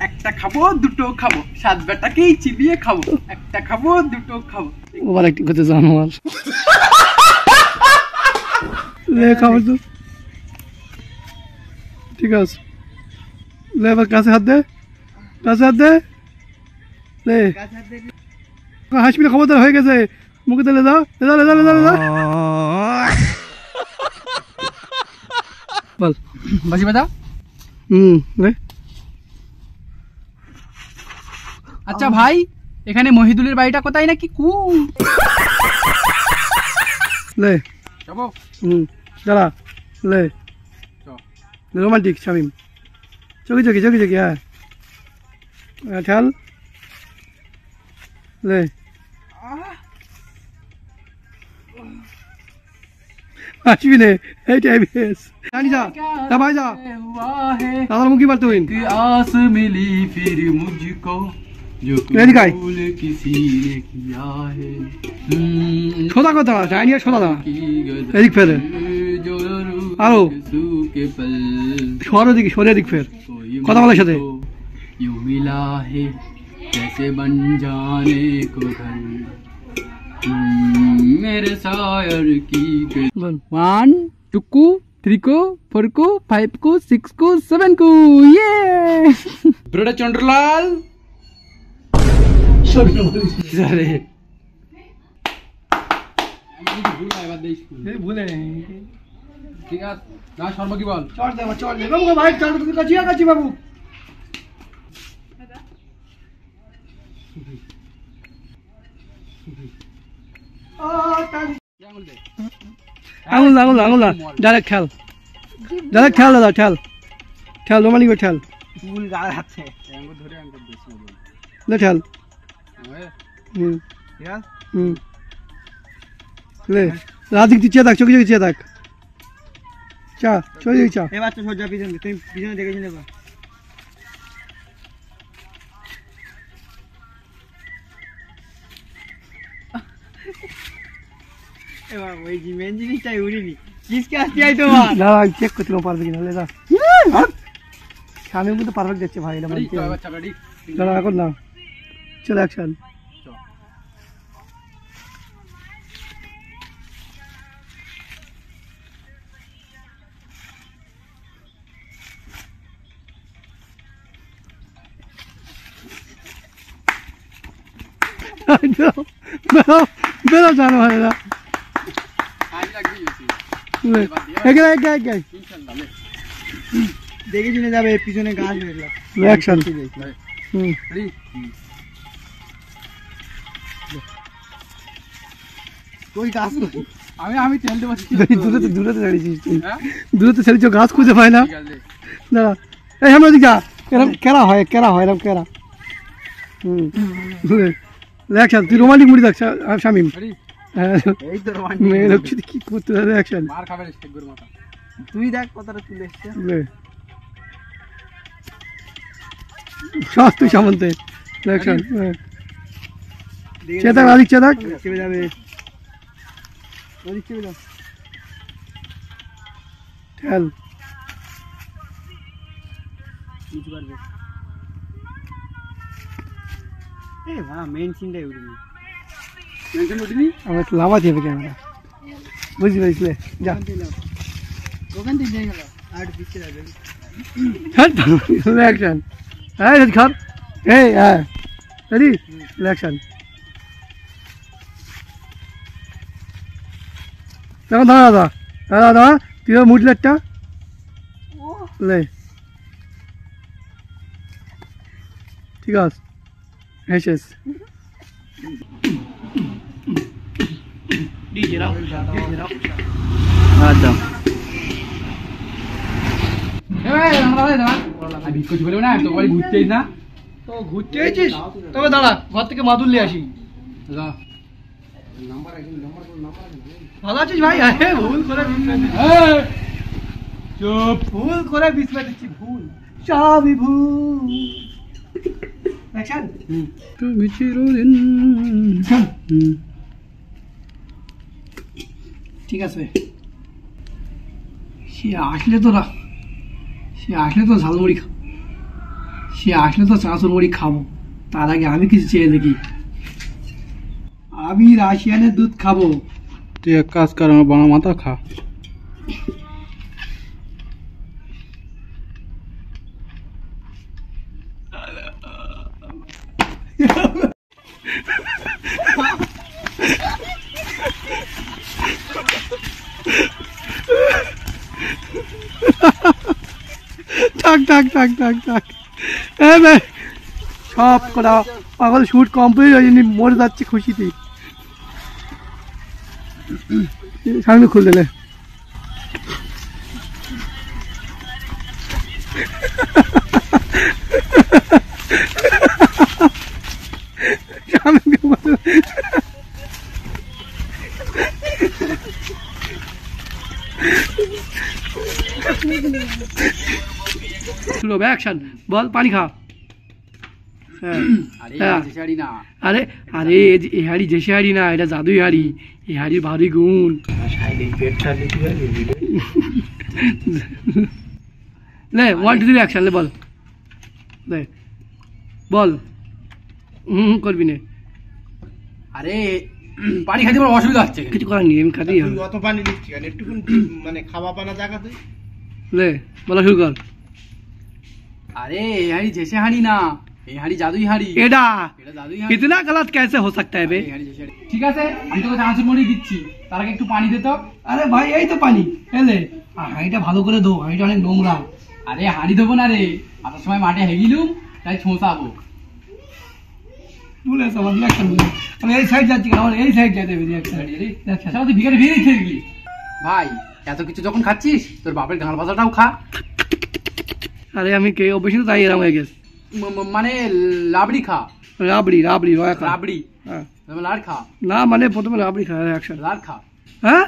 একটা খাবো দুটো খাবো, সাত বেটাকেই চিবিয়ে খাবো, একটা খাবো দুটো খাবো। ওভার অ্যাক্টিং করতে জানোয়ার। লে খাবার তো ঠিক আছে, লে এবার কাছে হাত দে, কাছে হাত দে, লে হাসপিলে খবরদার হয়ে গেছে, মুখে দিলে দাও, লেদা লেদা লেদা লেদা বল বাজি বাজা। লে আচ্ছা ভাই, এখানে মহিদুলের বাড়িটা কোথায় নাকি লে যাবো? দাঁড়া, লে রোমান্টিক শামিম, চকি চকি চকি চকি, হ্যাঁ ঠেল, লে আসবি নে, এই টাইম জানি যা, যা ভাই যা, দাদার মুখি মার তুই आस मिली फिर मुझको जो फूल किसी ने किया है। সোজা কথা জানি, সোজা দাঁড়া, এদিক ফেরে আরো সরে দিক, সরে দিক ফের কথা বলার সাথে यूं मिला है जैसे बन जाने को घर मेरे शायर की। 1 2 को 3 को 4 को 5 को 6 को 7 को ये ব্রোডা চন্দ্রলাল আরে ভুলে ঠিক আছে না শর্মা কি বল চল দে চল দে বাবু ভাই, চল তুই কাজিয়া কাজি বাবু, আঙুল আঙুল আঙুল ডাইরেক্ট খেল, ডাইরেক্ট খেল দাদা, ঠেল ঠেল রোমানি করে ঠেল, ফুল গায়ে আছে আঙ্গুল ধরে আঙ্গুল দিছি লে ঠেল, ঠিক আছে লে রাধিক তুই চেয়ে থাক, চোখে চোখে চেয়ে থাক, চা চলে যাই চা, এবার তো সোজা পিছনে, তুমি পিছনে দেখেছি নেবা এবার ওই মেন জিনিসটাই উড়িনি, কিসকে আসতে আই তোমার না চেক করতে পারবে কিনা, লে যা স্বামীর মধ্যে পারফেক্ট যাচ্ছে ভাই, এটা মানতে হবে। দাঁড়া এখন না, চলে অ্যাকশন, বেরো জানো হয় না, দেখে শুনে যাবে, পিছনে গাছ অ্যাকশন, ওই গাছ আমি আমি তেল দেবো, দূরে দূরে দাঁড়িয়েছিস তুই, দূরে তো ছেড়েছ, গাছ খুঁজে পায় না, দাঁড়া এই আমরা দিকে এরকম কেরা হয়, কেরা হয় এরকম কেরা, অ্যাকশন, তুই রোমান্টিক মুড়ি দেখ শামিম, মেয়ে লোক কি করতে হবে, অ্যাকশন তুই দেখ কতটা চলে এসছে, সস তুই সামন্তে, অ্যাকশন চেয়ে থাক, রাধিক চেয়ে থাক, চেপে যাবে ওদিক চেপে যাও, ঠেল বুঝতে পারবে এ বাবা, মেইন সিনটাই উঠিনি, মেইন সিন উঠিনি, আমার লাভা চেপে ক্যামেরা, বুঝতে পারছিলে, যা ওখান থেকে দিয়ে গেল আর পিছিয়ে যাবে, অ্যাকশন, হ্যাঁ খার, এই হ্যাঁ রেডি, অ্যাকশন, দেখো দাদা দাদা দাদা দাদা, তুই মুটলে একটা লে, ঠিক আছে হেসেস ডিজে রাও, ডিজে রাও, আচ্ছা ঘুরতেই না তো ঘুরতে এসেছিস, তবে দাঁড়া ঘর থেকে মাদুর নিয়ে আসি, ভালো আছিস ভাই, ভুল করে চুপ, ভুল করে বিস্ময় দিচ্ছি, ভুল সবই ভুল, তুমি চিরদিন, ঠিক আছে সে আসলে তো ঝালমুড়ি খা, সে আসলে তো চাঁচুর মুড়ি খাবো, তার আগে আমি কিছু চেয়ে দেখি। আমি রাশিয়ানের দুধ খাবো। তুই এক কাজ কর, আমার বানা মাথা খা। থাক থাক থাক থাক থাক, সব করা পাগল শুট কমপ্লিট হয়ে যায়নি, মরে যাচ্ছে খুশিতে। সামনে খুল দিলে অ্যাকশন বল, পানি খা। আরে আরে এই হাড়ি দেশি হাড়ি না, এটা জাদুই হাড়ি। এই হাড়ির ভারী গুণ। লে 1 2 3 অ্যাকশন, লে বল, লে বল। করবি না। আরে পানি খাইতে আমার অসুবিধা হচ্ছে, কিছু করার নেই, আমি খাতেই হবে। অত পানি দিচ্ছি কেন, একটু মানে খাওয়া পানা জায়গা তুই। লে বলা শুরু কর। अरे ये हाड़ी जैसे हाड़ी ना, ये हाड़ी जादुई हाड़ी। এটা जादुई हाड़ी। इतना गलत कैसे हो सकता है बे? ঠিক আছে, আমি তোকে চানাচুর মুড়ি দিচ্ছি, তার আগে একটু পানি দে তো। আরে ভাই এই তো পানি এলে, হাঁড়িটা ভালো করে ধো, হাঁড়িটা অনেক নোংরা। আরে হাঁড়ি দেবো না রে, আসার সময় মাঠে হেগিলুম, তাই ছোঁসাবো। ভুলে গেছে আমার রিয়াকশন, আমি এই সাইড যাচ্ছি, আমার এই সাইড যেতে হবে রিয়াকশন। আচ্ছা তুই ভিখারি ভিখারি খেয়ে গেলি। ভাই এত কিছু যখন খাচ্ছিস, তোর বাপের গাঁড় ভাজাটাও খা। আরে আমি কে অবশ্যই তো তাই এরকম হয়ে গেছে। মানে লাবড়ি খা। রাবড়ি রাবড়ি রাবড়ি, হ্যাঁ লাড় খা না, মানে প্রথমে রাবড়ি খা। অ্যাকশন লাড় খা। হ্যাঁ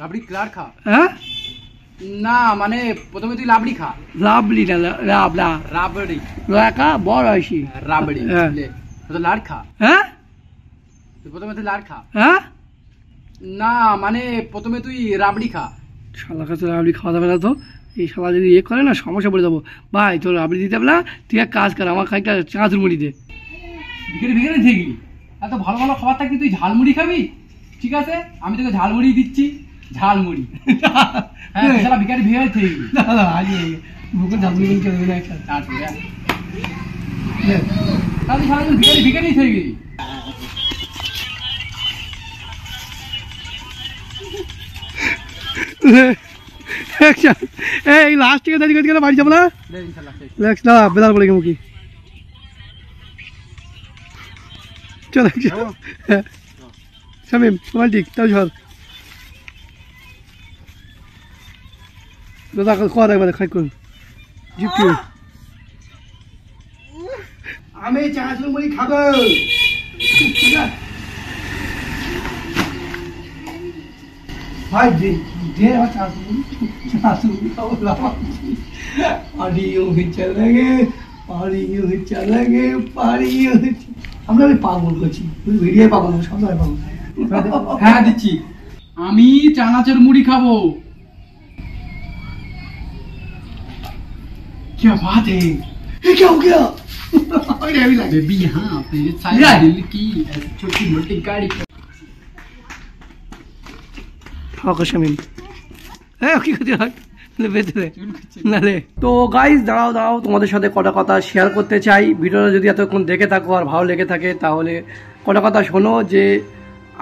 রাবড়ি লাড় খা। হ্যাঁ না মানে প্রথমে তুই লাবড়ি খা। রাবড়ি না, রাবলা রাবড়ি রাকা বড় আইসি রাবড়ি, হ্যাঁ। তো লাড় খা। হ্যাঁ প্রথমে তুই লাড় খা। হ্যাঁ না মানে প্রথমে তুই রাবড়ি খা। শালা কাছে রাবড়ি খাওয়া যাবে না তো, এই শালা যদি ইয়ে করে না সমস্যা পড়ে যাবো। ভাই তোর রাবড়ি দিতে হবে না, তুই এক কাজ কর, আমার খানিকটা চাঁচুর মুড়ি দে। ভিখারি ভিখারি থেকে গেলি, এত ভালো ভালো খাবার থাকতে তুই ঝালমুড়ি খাবি? ঠিক আছে আমি তোকে ঝালমুড়ি দিচ্ছি, ঝালমুড়ি। হ্যাঁ শালা ভিখারি ভিখারি থেকে গেলি। মুখে ঝালমুড়ি কিনে দেবে না একটা। তাহলে শালা তুই ভিখারি ভিখারি থেকে গেলি। অ্যাকশন এই লাস্ট থেকে দাঁড়িয়ে গেলে বাড়ি যাবো না। নেক্সট না বেদার বলে মুখি চল শামিম রোমান্টিক তাও ঝড় দাদা কর একবারে খাই করুন জিপি। আমি চাঁচুর মুড়ি খাবো। भाई जे पानी यूं ही चलेंगे, पानी यूं ही चलेंगे, पानी यूं ही। আমরা ওই পাগল করছি, ওই ভিডিও পাগল, সব পাগল। হ্যাঁ দিচ্ছি, আমি চানাচুর মুড়ি খাবো। क्या बात है, ये क्या हो गया? बेबी हाँ तेरे सारे दिल की छोटी मोटी गाड़ी। তো গাইজ দাঁড়াও দাঁড়াও, তোমাদের সাথে কটা কথা শেয়ার করতে চাই। ভিডিওটা যদি এতক্ষণ দেখে থাকো আর ভালো লেগে থাকে তাহলে কটা কথা শোনো। যে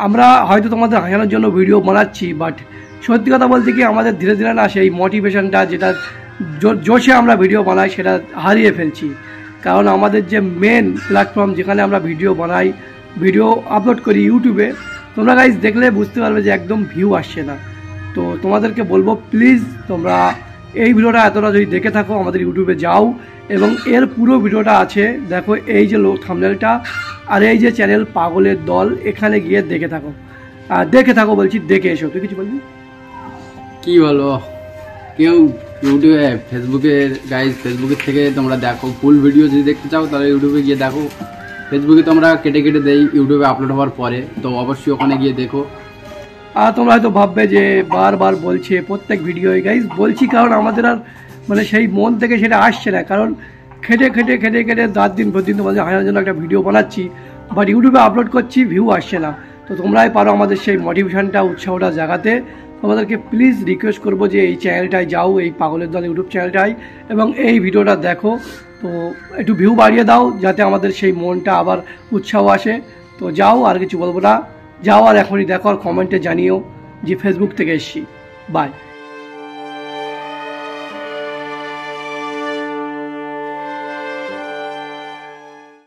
আমরা হয়তো তোমাদের হাসানোর জন্য ভিডিও বানাচ্ছি, বাট সত্যি কথা বলতে কি আমাদের ধীরে ধীরে না সেই মোটিভেশনটা, যেটা জোশে আমরা ভিডিও বানাই সেটা হারিয়ে ফেলছি। কারণ আমাদের যে মেন প্ল্যাটফর্ম যেখানে আমরা ভিডিও বানাই, ভিডিও আপলোড করি ইউটিউবে, তোমরা গাইজ দেখলে বুঝতে পারবে যে একদম ভিউ আসছে না। তো তোমাদেরকে বলবো প্লিজ তোমরা এই ভিডিওটা এতটা যদি দেখে থাকো আমাদের ইউটিউবে যাও এবং এর পুরো ভিডিওটা আছে দেখো, এই যে থাম্বনেলটা আর এই যে চ্যানেল পাগলের দল, এখানে গিয়ে দেখে থাকো। আর দেখে থাকো বলছি, দেখে এসো। তুই কিছু বলবি? কি বলবো, কেউ ইউটিউবে ফেসবুকে গাইজ ফেসবুকের থেকে তোমরা দেখো, ফুল ভিডিও যদি দেখতে চাও তাহলে ইউটিউবে গিয়ে দেখো। ফেসবুকে তো আমরা কেটে কেটে দেই ইউটিউবে আপলোড হওয়ার পরে, তো অবশ্যই ওখানে গিয়ে দেখো। আর তোমরা হয়তো ভাববে যে বারবার বলছে প্রত্যেক ভিডিও গাইজ, বলছি কারণ আমাদের আর মানে সেই মন থেকে সেটা আসছে না। কারণ খেটে খেটে খেটে খেটে রাত দিন প্রতিদিন তোমাদের হাসানোর জন্য একটা ভিডিও বানাচ্ছি, বাট ইউটিউবে আপলোড করছি, ভিউ আসছে না। তো তোমরাই পারো আমাদের সেই মোটিভেশনটা, উৎসাহটা জাগাতে। তোমাদেরকে প্লিজ রিকোয়েস্ট করবো যে এই চ্যানেলটায় যাও, এই পাগলের দল ইউটিউব চ্যানেলটায়, এবং এই ভিডিওটা দেখো। তো একটু ভিউ বাড়িয়ে দাও যাতে আমাদের সেই মনটা আবার উৎসাহ আসে। তো যাও, আর কিছু বলবো না, যাও আর এখনই দেখো আর কমেন্টে জানিও যে ফেসবুক থেকে এসছি। বাই।